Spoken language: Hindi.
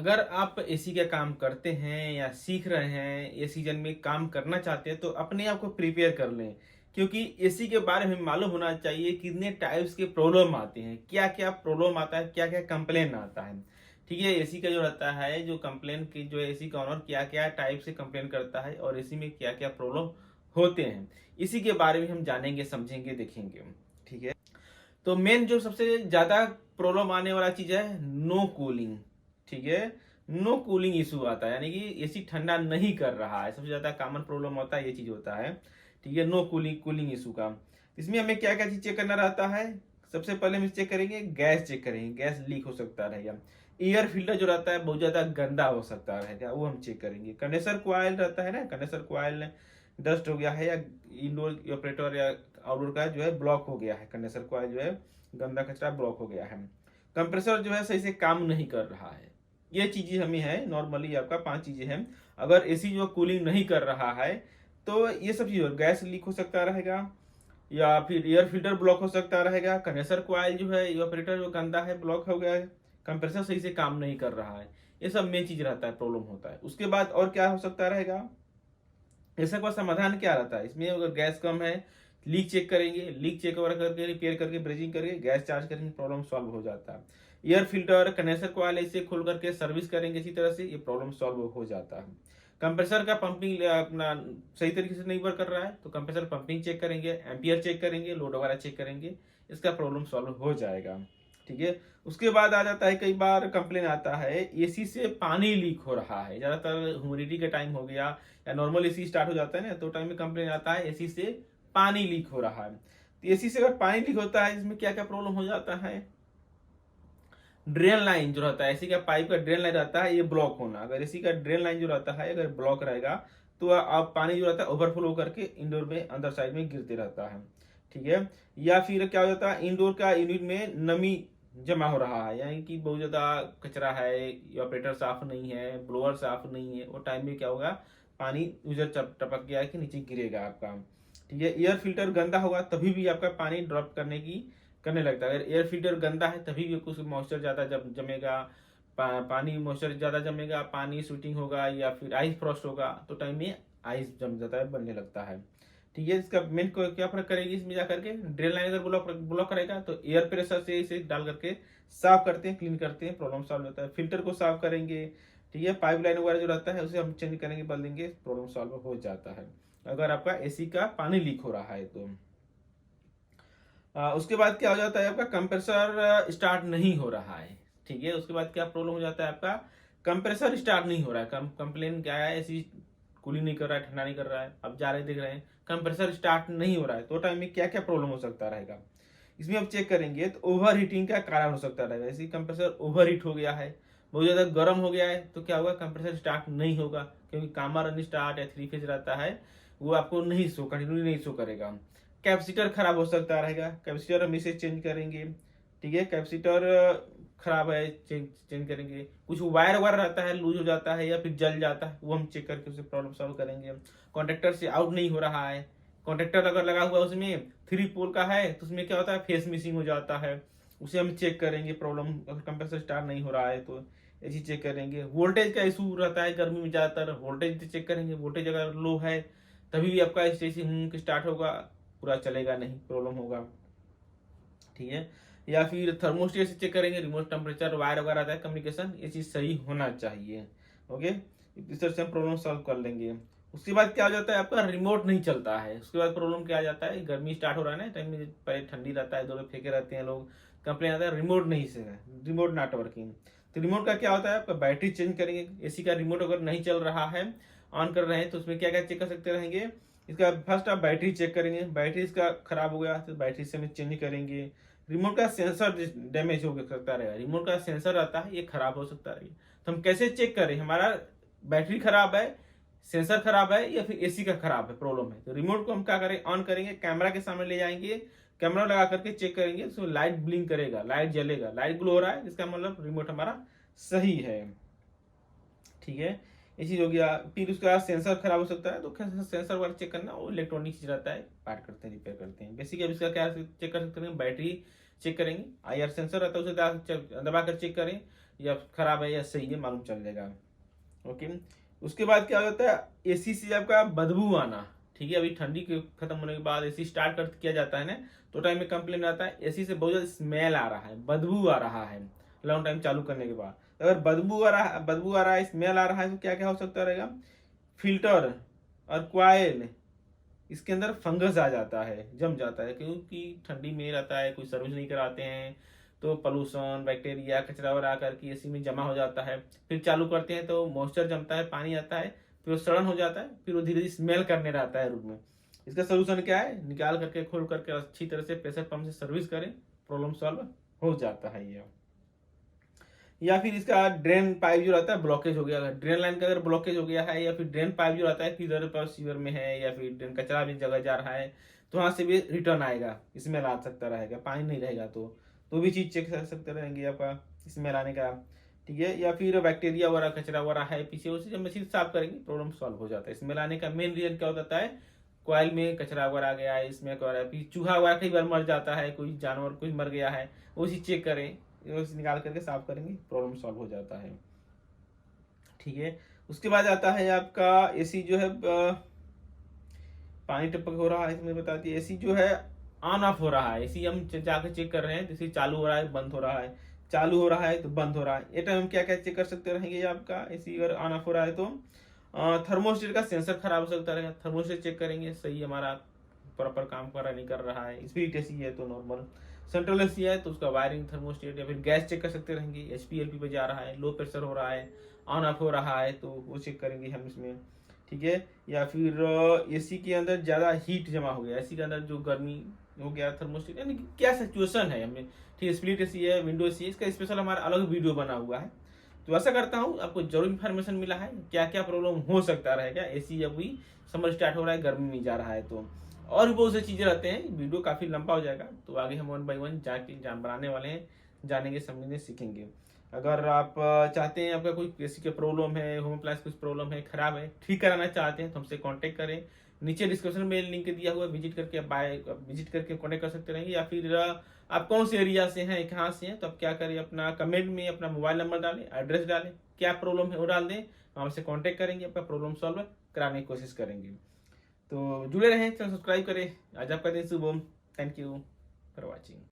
अगर आप एसी का काम करते हैं या सीख रहे हैं, ये सीजन में काम करना चाहते हैं तो अपने आप को प्रिपेयर कर लें। क्योंकि एसी के बारे में मालूम होना चाहिए कितने टाइप्स के प्रॉब्लम आते हैं, क्या-क्या प्रॉब्लम आता है, क्या-क्या कंप्लेन आता है। ठीक है, एसी का जो रहता है, जो कंप्लेन की जो एसी का ओनर क्या-क्या टाइप से कंप्लेन करता है और एसी में क्या-क्या प्रॉब्लम होते हैं। इसी के बारे में हम जानेंगे, समझेंगे, देखेंगे। ठीक है? तो मेन जो सबसे ज़्यादा प्रॉब्लम आने वाला चीज़ है नो कूलिंग। ठीक है, नो कूलिंग इशू आता है, यानी कि एसी ठंडा नहीं कर रहा है। सबसे ज़्यादा कॉमन प्रॉब्लम होता है, ये चीज़ होता है। ठीक है, नो कूलिंग कूलिंग इशू का। इसमें हमें क्या क्या चीज़ चेक करना रहता है। सबसे पहले हम चेक करेंगे, गैस चेक करेंगे, गैस लीक हो सकता रहेगा। एयर फिल्टर जो रहता है बहुत ज़्यादा गंदा हो सकता रहेगा, वो हम चेक करेंगे। कंडेंसर कॉइल रहता है ना, कंडेंसर कॉइल डस्ट हो गया है, या इंडोर ऑपरेटर या आउटडोर का जो है ब्लॉक हो गया है, कंडेंसर कॉइल जो है गंदा कचरा ब्लॉक हो गया है। कंप्रेसर जो है सही से काम नहीं कर रहा है। ये चीजें हमें है, नॉर्मली आपका 5 चीजें हैं। अगर एसी जो कूलिंग नहीं कर रहा है तो ये सब चीज़, गैस लीक हो सकता रहेगा, या फिर एयर फिल्टर ब्लॉक हो सकता रहेगा, कंडेंसर कॉइल जो है ऑपरेटर जो गंदा है ब्लॉक हो गया है, कंप्रेसर सही से काम नहीं कर रहा है। ये सब मेन चीज रहता है, प्रॉब्लम होता है। उसके बाद और क्या हो सकता रहेगा, ऐसा का समाधान क्या रहता है इसमें। अगर गैस कम है, लीक चेक करेंगे, लीक चेक ओवर करके रिपेयर करके ब्रेजिंग करके गैस चार्ज करेंगे, प्रॉब्लम सॉल्व हो जाता है। एयर फिल्टर कंडेंसर कॉइल ऐसे खोल करके सर्विस करेंगे, इसी तरह से ये प्रॉब्लम सॉल्व हो जाता है। कंप्रेसर का पंपिंग अपना सही तरीके से नहीं वर्क कर रहा है तो कंप्रेसर पंपिंग चेक करेंगे, एम्पियर चेक करेंगे, लोड वगैरह चेक करेंगे, इसका प्रॉब्लम सॉल्व हो जाएगा। ठीक है, उसके बाद आ जाता है, कई बार कंप्लेन आता है एसी से पानी लीक हो रहा है। ज्यादातर ह्यूमिडिटी का टाइम हो गया या नॉर्मल एसी स्टार्ट हो जाता है ना, तो टाइम में कंप्लेन आता है एसी से पानी लीक हो रहा है। तो एसी से अगर पानी लीक होता है, इसमें क्या क्या प्रॉब्लम हो जाता है। ड्रेन लाइन जो रहता है, एसी का पाइप का ड्रेन लाइन रहता है, ये ब्लॉक होना। अगर एसी का ड्रेन लाइन जो रहता है अगर ब्लॉक रहेगा तो आप पानी जो रहता है ओवरफ्लो करके इंडोर में अंदर साइड में गिरते रहता है। ठीक है, या फिर क्या हो जाता है, इंडोर का यूनिट में नमी जमा हो रहा है, यानी कि बहुत ज्यादा कचरा है, ऑपरेटर साफ नहीं है, ब्लोअर साफ नहीं है, वो टाइम में क्या होगा, पानी उधर टपक गया कि नीचे गिरेगा आपका। ठीक है, एयर फिल्टर गंदा होगा तभी भी आपका पानी ड्रॉप करने लगता है। अगर एयर फिल्टर गंदा है तभी भी कुछ मॉइस्चर ज्यादा जमेगा, पानी मॉइस्चर ज्यादा जमेगा, पानी शूटिंग होगा, या फिर आइस फ्रॉस्ट होगा तो टाइम में आइस जम जाता है, बनने लगता है। ठीक है, इसका मेन को क्या फर्क करेगी, इसमें जाकर के ड्रेन लाइन अगर ब्लॉक ब्लॉक करेगा तो एयर प्रेशर से इसे डाल करके साफ करते हैं, क्लीन करते हैं, प्रॉब्लम सॉल्व होता है। फिल्टर को साफ करेंगे। ठीक है, पाइप लाइन वगैरह जो रहता है उसे हम चेंज करेंगे, बदल देंगे, प्रॉब्लम सॉल्व हो जाता है अगर आपका एसी का पानी लीक हो रहा है तो। उसके बाद क्या हो जाता है, आपका कंप्रेसर स्टार्ट नहीं हो रहा है। ठीक है, उसके बाद क्या प्रॉब्लम हो जाता है, आपका कंप्रेसर स्टार्ट नहीं हो रहा है। कंप्लेन क्या है, ऐसी कूलिंग नहीं कर रहा है, ठंडा नहीं कर रहा है, अब जा रहे देख रहे हैं कंप्रेसर स्टार्ट नहीं हो रहा है, तो टाइम में क्या क्या प्रॉब्लम हो सकता रहेगा। इसमें हम चेक करेंगे तो ओवर हीटिंग का कारण हो सकता रहेगा। जैसे कंप्रेसर ओवर हीट हो गया है, बहुत ज्यादा गर्म हो गया है, तो क्या होगा, कंप्रेसर स्टार्ट नहीं होगा, क्योंकि कामा रन स्टार्ट या 3 फेज रहता है, वो आपको नहीं शो कंटिन्यू नहीं शो करेगा। कैपेसिटर खराब हो सकता रहेगा, कैपेसिटर हम इसे चेंज करेंगे। ठीक है, कैपेसिटर खराब है, चेंज करेंगे। कुछ वायर वायर रहता है, लूज हो जाता है या फिर जल जाता है, वो हम चेक करके उसे प्रॉब्लम सॉल्व करेंगे। कॉन्ट्रेक्टर से आउट नहीं हो रहा है, कॉन्ट्रेक्टर अगर लगा हुआ है उसमें 3 पोल का है तो उसमें क्या होता है, फेस मिसिंग हो जाता है, उसे हम चेक करेंगे। प्रॉब्लम अगर कंप्रेसर स्टार्ट नहीं हो रहा है तो ऐसी चेक करेंगे। वोल्टेज का इशू रहता है गर्मी में, ज्यादातर वोल्टेज चेक करेंगे। वोल्टेज अगर लो है तभी भी आपका एसी स्टार्ट होगा, पूरा चलेगा नहीं, प्रॉब्लम होगा। ठीक है, या फिर थर्मोस्टेट से चेक करेंगे, रिमोट टेम्परेचर वायर वगैरह आता है, कम्युनिकेशन, ये चीज सही होना चाहिए। ओके, इस तरह से हम प्रॉब्लम सॉल्व कर लेंगे। उसके बाद क्या हो जाता है, आपका रिमोट नहीं चलता है। उसके बाद प्रॉब्लम क्या आ जाता है, गर्मी स्टार्ट हो रहा है ना टाइम में, पहले ठंडी रहता है, दोनों फेंके रहते हैं लोग, कंप्लेन आता है रिमोट नहीं से है, रिमोट नॉट वर्किंग। तो रिमोट का क्या होता है, आपका बैटरी चेंज करेंगे। एसी का रिमोट अगर नहीं चल रहा है, ऑन कर रहे हैं, तो उसमें क्या क्या चेक कर सकते रहेंगे। इसका फर्स्ट आप बैटरी चेक करेंगे, बैटरी इसका खराब हो गया तो बैटरी से हम चेंज करेंगे। रिमोट का सेंसर डैमेज हो सकता रहेगा, रिमोट का सेंसर आता है ये खराब हो सकता रहेगा। तो हम कैसे चेक करें, हमारा बैटरी खराब है, सेंसर खराब है, या फिर एसी का खराब है, प्रॉब्लम है। तो रिमोट को हम क्या करें, ऑन करेंगे, कैमरा के सामने ले जाएंगे, कैमरा लगा करके चेक करेंगे, तो लाइट ब्लिंक करेगा, लाइट जलेगा, लाइट ग्लो हो रहा है, इसका मतलब रिमोट हमारा सही है। ठीक है, ये चीज हो गया। फिर उसके बाद सेंसर खराब हो सकता है, तो सेंसर वाला चेक करना, वो इलेक्ट्रॉनिक चीज रहता है, पार्ट करते हैं, रिपेयर करते हैं। बेसिक अब इसका क्या चेक कर सकते हैं, बैटरी चेक करेंगे, IR सेंसर रहता है उसे दबा कर चेक करें, या खराब है या सही है मालूम चल जाएगा। ओके, उसके बाद क्या होता है, एसी से आपका बदबू आना। ठीक है, अभी ठंडी के खत्म होने के बाद एसी स्टार्ट कर किया जाता है ना, तो टाइम में कंप्लेन आता है एसी से बहुत ज्यादा स्मेल आ रहा है, बदबू आ रहा है लॉन्ग टाइम चालू करने के बाद। अगर बदबू आ रहा है, स्मेल आ रहा है, तो क्या क्या हो सकता रहेगा, फिल्टर और क्वाइल इसके अंदर फंगस आ जाता है, जम जाता है, क्योंकि ठंडी में रहता है, कोई सर्विस नहीं कराते हैं, तो पोल्यूशन बैक्टीरिया कचरा वगैरह करके एसी में जमा हो जाता है। फिर चालू करते हैं तो मॉइस्चर जमता है, पानी आता है, फिर वो सड़न हो जाता है, फिर वो धीरे धीरे स्मेल करने रहता है रूम में। इसका सोल्यूशन क्या है, निकाल करके खोल करके अच्छी तरह से प्रेशर पंप से सर्विस करें, प्रॉब्लम सॉल्व हो जाता है ये। या फिर इसका ड्रेन पाइप जो रहता है ब्लॉकेज हो गया, अगर ड्रेन लाइन का अगर ब्लॉकेज हो गया है, या फिर ड्रेन पाइप जो रहता है किधर पर सीवर में है, या फिर ड्रेन कचरा भी जगह जा रहा है, तो वहां से भी रिटर्न आएगा, स्मेल आ सकता रहेगा, पानी नहीं रहेगा तो भी चीज चेक कर सकते रहेंगे आपका स्मेल आने का। ठीक है, या फिर बैक्टीरिया वगैरह कचरा वगैरह है पीछे, उसे जब मशीन साफ करेंगे प्रॉब्लम सॉल्व हो जाता है। स्मेल आने का मेन रीजन क्या होता है, कॉइल में कचरा वगैरह आ गया है, इसमें क्या हो रहा है, फिर चूहा वगैरह कई बार मर जाता है, कोई जानवर कुछ मर गया है, वो चीज चेक करें, उसे निकाल करके साफ करेंगे, प्रॉब्लम सॉल्व हो जाता है। ठीक है, उसके बाद आता है आपका एसी जो है पानी टपक हो रहा है, इसमें बताती है एसी जो है ऑन ऑफ हो रहा है। एसी हम जाकर चेक कर रहे हैं, जैसे चालू हो रहा है बंद हो रहा है, चालू हो रहा है तो बंद हो रहा है, ये टाइम हम क्या क्या चेक कर सकते रहेंगे, आपका एसी अगर ऑन ऑफ हो रहा है तो थर्मोस्टेट का सेंसर खराब हो सकता रहेगा, थर्मोस्टेट चेक करेंगे सही हमारा प्रॉपर काम कर रहा नहीं कर रहा है। स्प्लिट एसी है तो नॉर्मल, सेंट्रल एसी है तो उसका वायरिंग थर्मोस्टेट, या फिर गैस चेक कर सकते रहेंगे, एचपीएलपी पे जा रहा है, लो प्रेशर हो रहा है, ऑन ऑफ हो रहा है, तो वो चेक करेंगे हम इसमें। ठीक है, या फिर एसी के अंदर ज़्यादा हीट जमा हो गया, एसी के अंदर जो गर्मी हो गया, थर्मोस्टेट यानी कि क्या सिचुएशन है हमें। ठीक है, स्प्लिट एसी है, विंडो एसी है, इसका स्पेशल हमारा अलग वीडियो बना हुआ है। तो ऐसा करता हूँ आपको जरूर इन्फॉर्मेशन मिला है, क्या क्या प्रॉब्लम हो सकता रहेगा एसी जब भी समर स्टार्ट हो रहा है, गर्मी में जा रहा है तो। और भी बहुत सी चीजें रहते हैं, वीडियो काफी लंबा हो जाएगा, तो आगे हम 1 बाय 1 जाके जान बनाने वाले हैं, जानेंगे समझेंगे सीखेंगे। अगर आप चाहते हैं आपका कोई एसी का प्रॉब्लम है, होम अप्लायंस कुछ प्रॉब्लम है, खराब है, ठीक कराना चाहते हैं तो हमसे कांटेक्ट करें, नीचे डिस्क्रिप्शन में लिंक दिया हुआ है, विजिट करके कांटेक्ट कर सकते रहेंगे। या फिर आप कौन से एरिया से हैं, कहाँ से हैं, तो आप क्या करें, अपना कमेंट में अपना मोबाइल नंबर डालें, एड्रेस डालें, क्या प्रॉब्लम है वो डाल दें, हम हमसे कांटेक्ट करेंगे, आपका प्रॉब्लम सॉल्व कराने की कोशिश करेंगे। तो जुड़े रहें, चैनल सब्सक्राइब करें। आज आपका दिन शुभ हो। Thank you for watching.